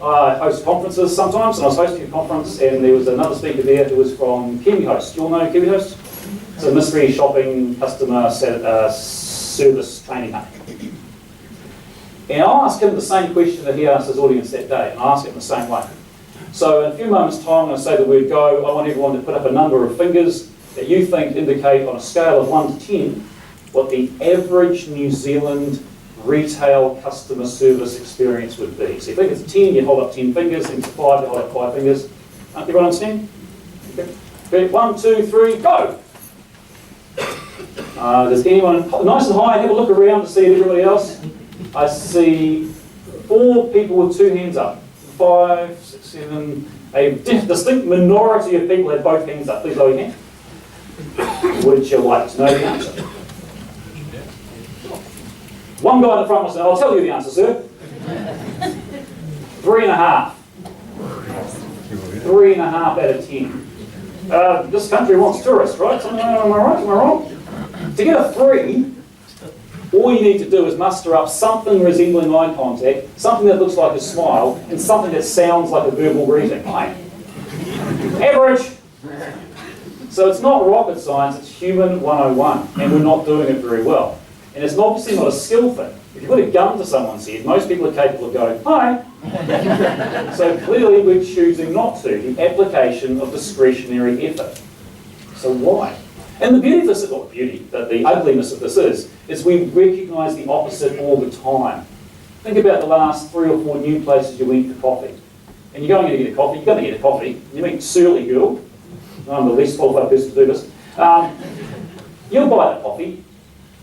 I host conferences sometimes, and I was hosting a conference, and there was another speaker there who was from KiwiHost. Do you all know KiwiHost? It's a mystery shopping customer service training company. And I asked him the same question that he asked his audience that day, and I asked it in the same way. So in a few moments' time, I'm going to say the word go. I want everyone to put up a number of fingers that you think indicate on a scale of 1 to 10 what the average New Zealand retail customer service experience would be. So if you think it's 10, you hold up 10 fingers. If it's 5, you hold up 5 fingers. Everyone understand? Okay. 1, 2, 3, go! Does anyone, nice and high, have a look around to see everybody else. I see 4 people with 2 hands up. 5, 6, 7, a distinct minority of people have both hands up. Please lower your hand. Would you like to know the answer? One guy in the front wants to know, I'll tell you the answer, sir. 3.5. 3.5 out of 10. This country wants tourists, right? Am I right? Am I wrong? To get a 3, all you need to do is muster up something resembling eye contact, something that looks like a smile, and something that sounds like a verbal greeting. Hi. Average. So it's not rocket science, it's human 101, and we're not doing it very well. And it's obviously not a skill thing. If you put a gun to someone's head, most people are capable of going, hi. So clearly we're choosing not to, the application of discretionary effort. So why? And the beauty of this, not the beauty, but the ugliness of this is we recognise the opposite all the time. Think about the last 3 or 4 new places you went for coffee. And you're going to get a coffee, you're going to get a coffee, you meet Surly Girl, I'm the least qualified person to do this, you'll buy the coffee,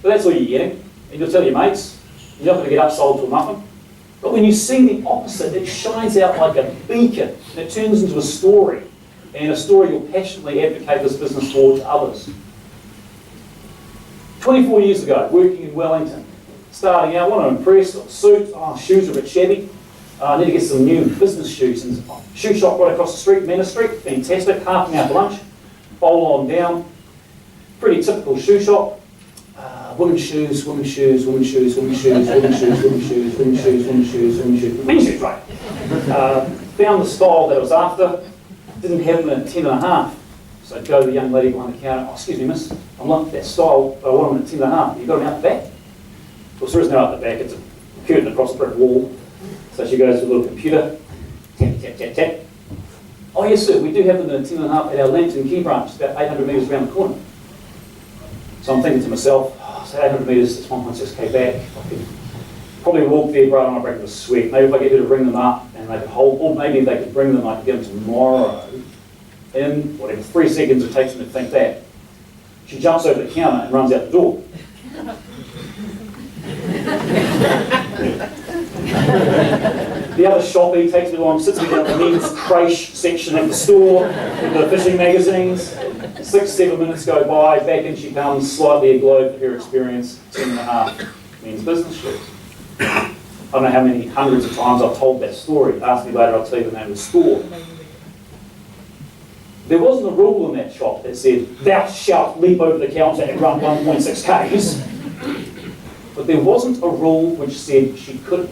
but that's all you're getting, and you'll tell your mates, you're not going to get upsold to a muffin. But when you see the opposite, it shines out like a beacon, and it turns into a story, and a story you'll passionately advocate this business for to others. 24 years ago, working in Wellington, starting out, want to impress, got a suit, shoes are a bit shabby, I need to get some new business shoes, and shoe shop right across the street, Manor Street, fantastic, half an hour for lunch, bowl on down, pretty typical shoe shop. Women's shoes, women's shoes, women's shoes, women's shoes, women's shoes, women's shoes, women's shoes, women's shoes, women's shoes, men's shoes, right. Found the style that I was after, didn't have them at 10.5. So I'd go to the young lady behind the counter, excuse me miss, I'm not that style, but I want them at 10.5. You got them out the back? Of course there is no out the back, it's a curtain across the brick wall. So she goes to a little computer, tap, tap, tap, tap. Oh yes sir, we do have them at 10.5 at our Lambton Key branch, about 800 metres around the corner. So I'm thinking to myself, so 800 metres, it's 1.6k back. I could probably walk there, right on my break with a sweat. Maybe if I get her to ring them up and they could hold, or maybe if they could bring them, I could get them tomorrow. In whatever 3 seconds it takes me to think that, she jumps over the counter and runs out the door. The other shoppy takes me along, sits me down in the men's creche section of the store with the fishing magazines. 6-7 minutes go by, back in she comes, slightly aglow for her experience, 10.5 men's business shoes. I don't know how many hundreds of times I've told that story. Ask me later, I'll tell you the name of the store. There wasn't a rule in that shop that said, thou shalt leap over the counter and run 1.6 k's. But there wasn't a rule which said she couldn't.